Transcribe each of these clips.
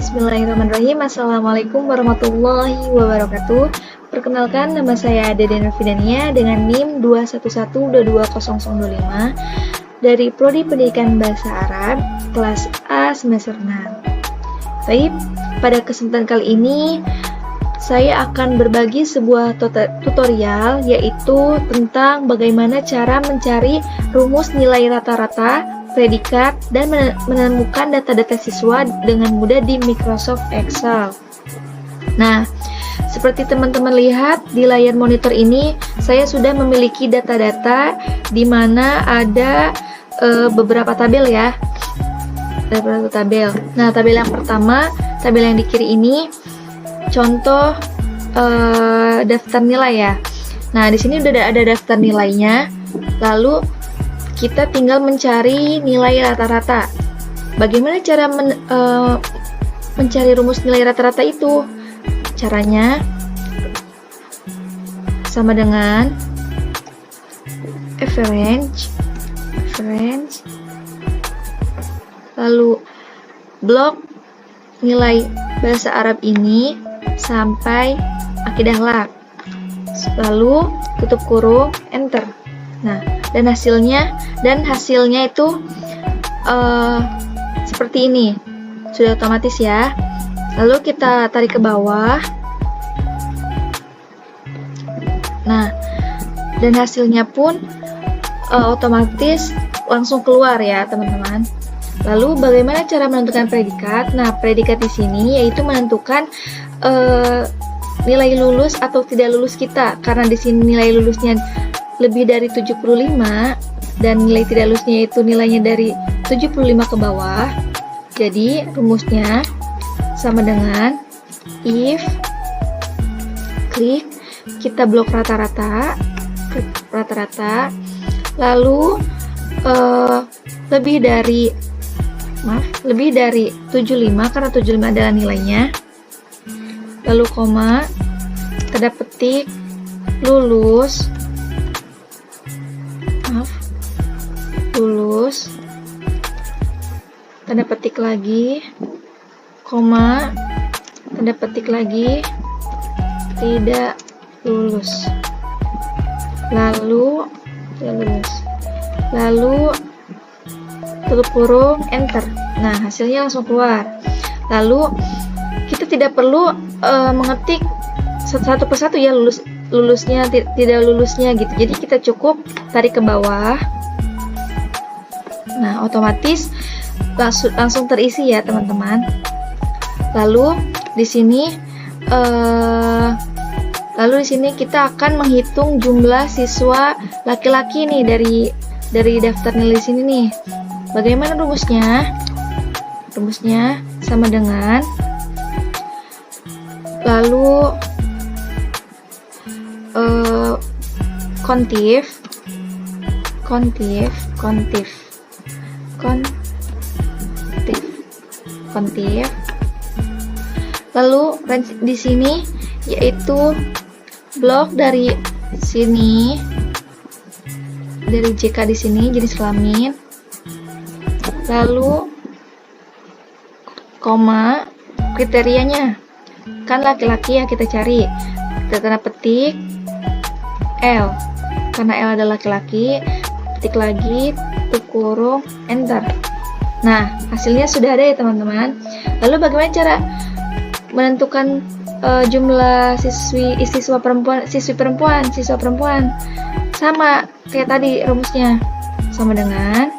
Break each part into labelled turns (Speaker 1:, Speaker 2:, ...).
Speaker 1: Bismillahirrahmanirrahim. Assalamualaikum warahmatullahi wabarakatuh. Perkenalkan, nama saya Dede Nurfidania dengan NIM 211222005 dari Prodi Pendidikan Bahasa Arab kelas A semester 6. Baik, pada kesempatan kali ini saya akan berbagi sebuah tutorial, yaitu tentang bagaimana cara mencari rumus nilai rata-rata, predikat, dan menemukan data-data siswa dengan mudah di Microsoft Excel. Nah, seperti teman-teman lihat di layar monitor ini, saya sudah memiliki data-data di mana ada beberapa tabel ya. Beberapa tabel. Nah, tabel yang pertama, tabel yang di kiri ini contoh daftar nilai ya. Nah, di sini udah ada daftar nilainya. Lalu kita tinggal mencari nilai rata-rata. Bagaimana cara mencari rumus nilai rata-rata itu? Caranya sama dengan average, lalu blok nilai bahasa Arab ini sampai akidah lak, lalu tutup kurung, enter. Nah, dan hasilnya itu seperti ini, sudah otomatis ya. Lalu kita tarik ke bawah. Nah, dan hasilnya pun otomatis langsung keluar ya teman-teman. Lalu bagaimana cara menentukan predikat? Nah, predikat di sini yaitu menentukan nilai lulus atau tidak lulus kita. Karena di sini nilai lulusnya lebih dari 75 dan nilai tidak lulusnya itu nilainya dari 75 ke bawah. Jadi rumusnya sama dengan if klik, kita blok rata-rata, lalu lebih dari 75 karena 75 adalah nilainya, lalu koma, tanda petik, lulus, tanda petik lagi, koma, tanda petik lagi, tidak lulus, lalu tutup kurung, enter. Nah, hasilnya langsung keluar. Lalu kita tidak perlu mengetik satu persatu ya, lulusnya, tidak lulusnya gitu. Jadi kita cukup tarik ke bawah. Nah, otomatis langsung terisi ya teman-teman. Lalu di sini kita akan menghitung jumlah siswa laki-laki nih dari daftar nilai sini nih. Bagaimana rumusnya? Rumusnya sama dengan lalu kontif, lalu di sini yaitu blok dari sini, dari JK di sini jenis kelamin, lalu koma, kriterianya kan laki-laki ya, kita cari, kita tanda petik L, karena L adalah laki-laki, petik lagi, tutup kurung, enter. Nah, hasilnya sudah ada ya teman-teman. Lalu bagaimana cara menentukan jumlah siswi perempuan? Sama kayak tadi rumusnya, sama dengan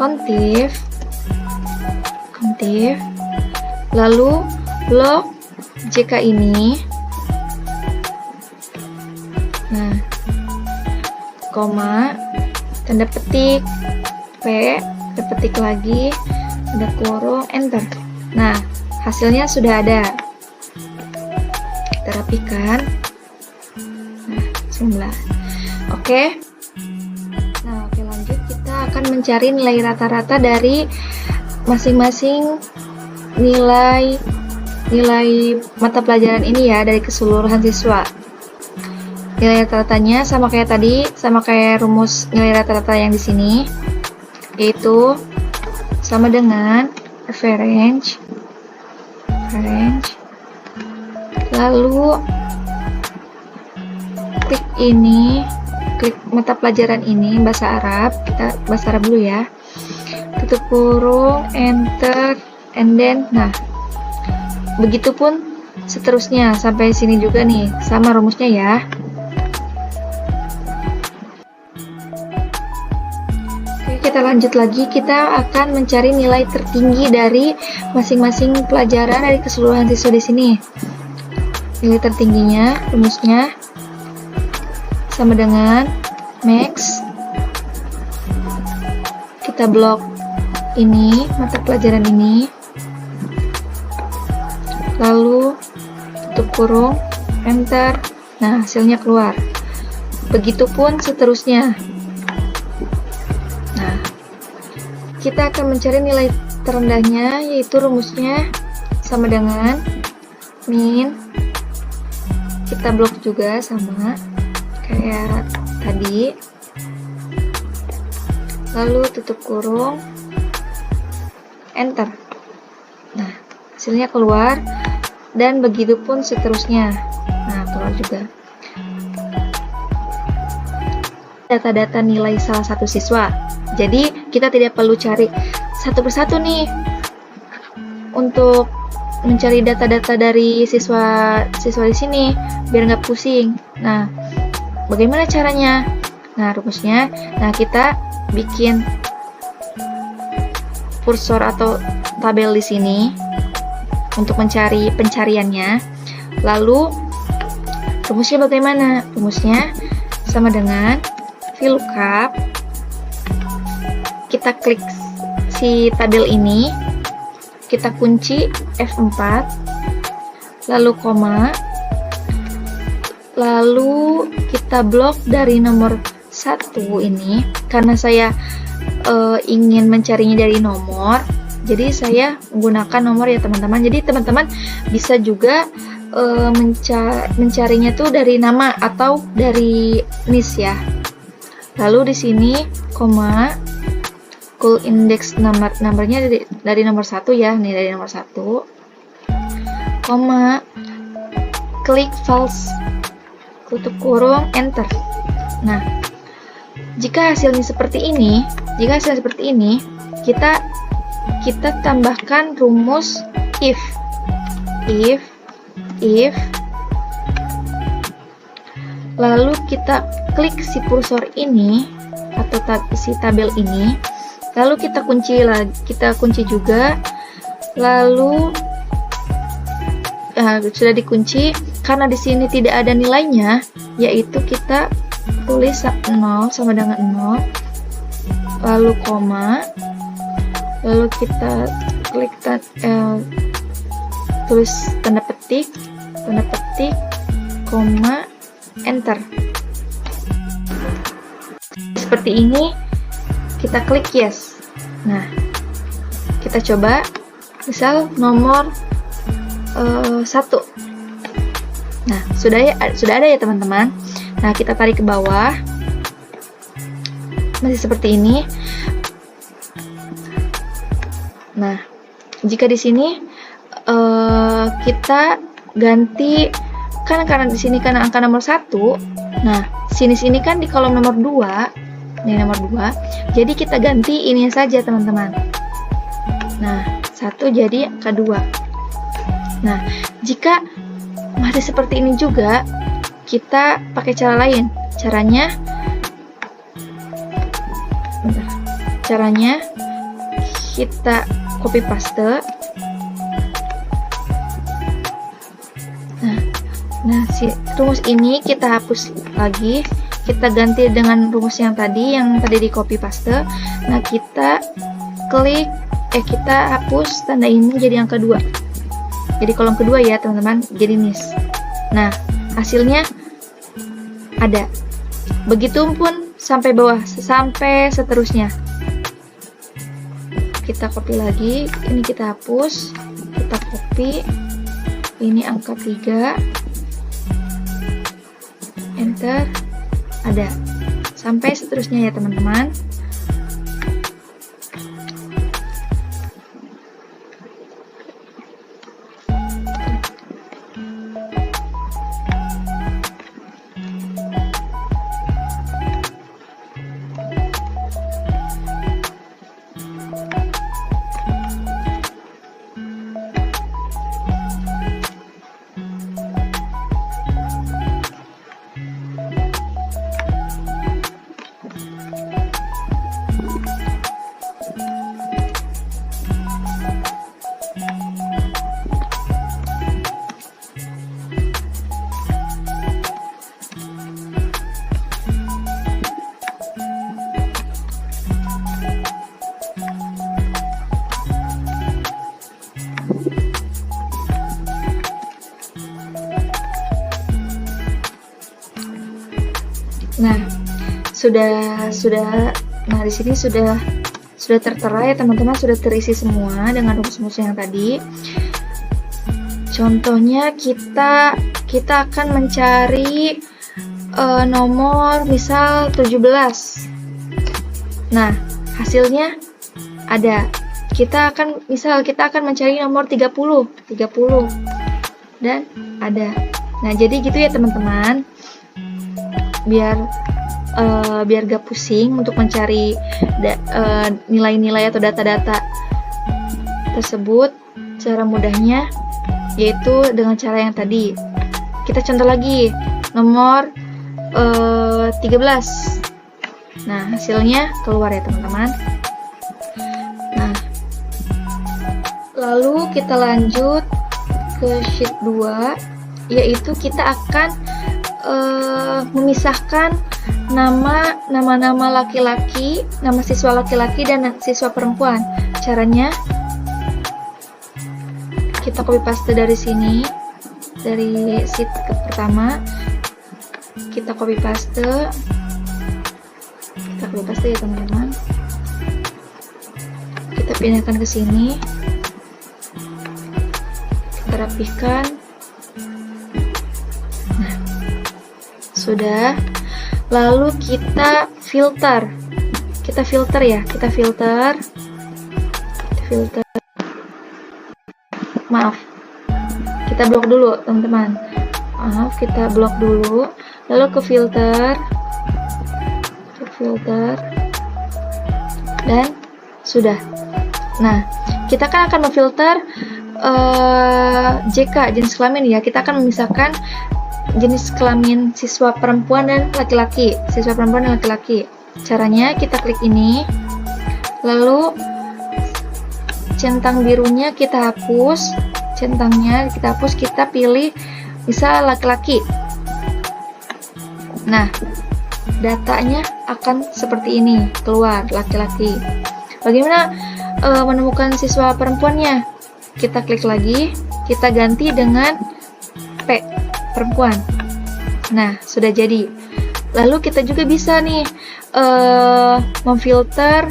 Speaker 1: kontif, lalu blok JK ini, nah, koma, tanda petik P, tanda petik lagi, tanda kurung, enter. Nah, hasilnya sudah ada. Kita rapikan. Nah, 19. Oke. Nah, oke, lanjut kita akan mencari nilai rata-rata dari masing-masing nilai mata pelajaran ini ya, dari keseluruhan siswa. Nilai rata-ratanya sama kayak tadi, sama kayak rumus nilai rata-rata yang di sini, yaitu sama dengan average French, lalu klik ini, klik mata pelajaran ini bahasa Arab, kita bahasa Arab dulu ya, tutup kurung, enter, and then, nah begitupun seterusnya sampai sini juga nih, sama rumusnya ya. Kita lanjut lagi, kita akan mencari nilai tertinggi dari masing-masing pelajaran dari keseluruhan siswa di sini. Nilai tertingginya, rumusnya sama dengan max. Kita blok ini, mata pelajaran ini, lalu tutup kurung, enter. Nah, hasilnya keluar. Begitupun seterusnya. Kita akan mencari nilai terendahnya, yaitu rumusnya sama dengan min. Kita blok juga sama kayak tadi, lalu tutup kurung, enter. Nah, hasilnya keluar, dan begitupun seterusnya. Nah, keluar juga data-data nilai salah satu siswa. Jadi kita tidak perlu cari satu persatu nih untuk mencari data-data dari siswa di sini biar nggak pusing. Nah, bagaimana caranya? Nah, rumusnya, nah kita bikin kursor atau tabel di sini untuk mencari pencariannya. Lalu rumusnya bagaimana? Rumusnya sama dengan VLOOKUP. Kita klik si tabel ini, kita kunci F4, lalu koma, lalu kita blok dari nomor 1 ini, karena saya ingin mencarinya dari nomor, jadi saya menggunakan nomor ya teman-teman. Jadi teman-teman bisa juga mencarinya tuh dari nama atau dari NIS ya. Lalu di sini koma, cool index nomornya dari nomor 1 ya, nih dari nomor 1, koma, klik false, tutup kurung, enter. Nah, jika hasilnya seperti ini, kita tambahkan rumus if, lalu kita klik si kursor ini atau si tabel ini, lalu kita kunci juga, lalu sudah dikunci. Karena di sini tidak ada nilainya, yaitu kita tulis 0 sama dengan 0, lalu koma, lalu kita klik tulis tanda petik, koma, enter. Seperti ini, kita klik yes. Nah, kita coba misal nomor 1. Nah, sudah ada ya teman-teman. Nah, kita tarik ke bawah, masih seperti ini. Nah, jika di sini kita ganti, karena di sini kan angka nomor 1. Nah, sini kan di kolom nomor 2, ini nomor 2. Jadi kita ganti ini saja teman-teman. Nah, 1 jadi angka 2. Nah, jika masih seperti ini juga, kita pakai cara lain. Caranya kita copy paste. Nah, si rumus ini kita hapus lagi, kita ganti dengan rumus yang tadi di copy paste. Nah, kita klik, kita hapus tanda ini jadi angka 2. Jadi kolom kedua ya teman-teman, jadi NIS. Nah, hasilnya ada. Begitupun sampai bawah, sampai seterusnya. Kita copy lagi, ini kita hapus, kita copy, ini angka 3, enter, ada. Sampai seterusnya ya teman-teman. Nah, nah di sini sudah tertera ya teman-teman, sudah terisi semua dengan rumus-rumusnya yang tadi. Contohnya kita akan mencari nomor misal 17. Nah, hasilnya ada. Kita akan mencari nomor 30 dan ada. Nah, jadi gitu ya teman-teman. Biar gak pusing untuk mencari nilai-nilai atau data-data tersebut, cara mudahnya yaitu dengan cara yang tadi. Kita contoh lagi, nomor 13. Nah, hasilnya keluar ya teman-teman. Nah, lalu kita lanjut ke sheet 2, yaitu kita akan memisahkan nama-nama laki-laki, nama siswa laki-laki dan siswa perempuan. Caranya kita copy paste dari sini, dari sheet pertama, kita copy paste ya teman-teman. Kita pindahkan ke sini, kita rapihkan. Nah, sudah. Lalu kita filter ya, kita filter. Maaf, kita blok dulu teman-teman. Maaf, kita blok dulu. Lalu ke filter, dan sudah. Nah, kita kan akan memfilter JK, jenis kelamin ya. Kita akan memisahkan jenis kelamin siswa perempuan dan laki-laki. Caranya kita klik ini, lalu centang birunya kita hapus, kita pilih misal laki-laki. Nah, datanya akan seperti ini, keluar laki-laki. Bagaimana menemukan siswa perempuannya? Kita klik lagi, kita ganti dengan P, perempuan. Nah, sudah jadi. Lalu kita juga bisa nih memfilter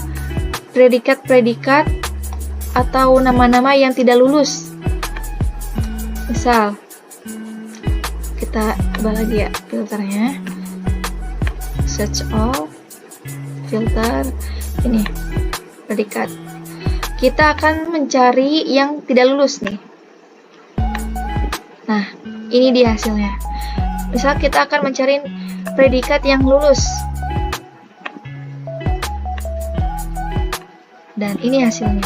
Speaker 1: predikat-predikat atau nama-nama yang tidak lulus. Misal, kita coba lagi ya filternya, search all, filter, ini predikat. Kita akan mencari yang tidak lulus nih. Nah, ini dia hasilnya. Misal kita akan mencari predikat yang lulus. Dan ini hasilnya.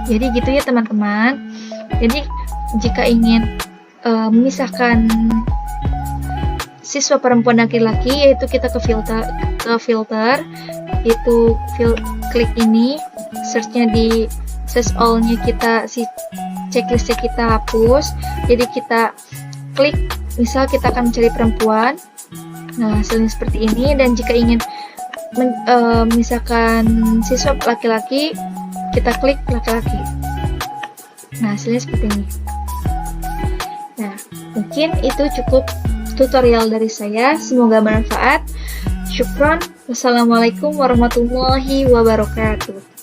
Speaker 1: Jadi gitu ya teman-teman. Jadi jika ingin memisahkan siswa perempuan dan laki-laki, yaitu kita ke filter, itu klik ini, searchnya di search all-nya kita, si checklistnya kita hapus. Jadi kita klik, misal kita akan mencari perempuan. Nah, hasilnya seperti ini. Dan jika ingin memisahkan siswa laki-laki, kita klik laki-laki. Nah, hasilnya seperti ini. Nah, mungkin itu cukup tutorial dari saya. Semoga bermanfaat. Syukron. Wassalamualaikum warahmatullahi wabarakatuh.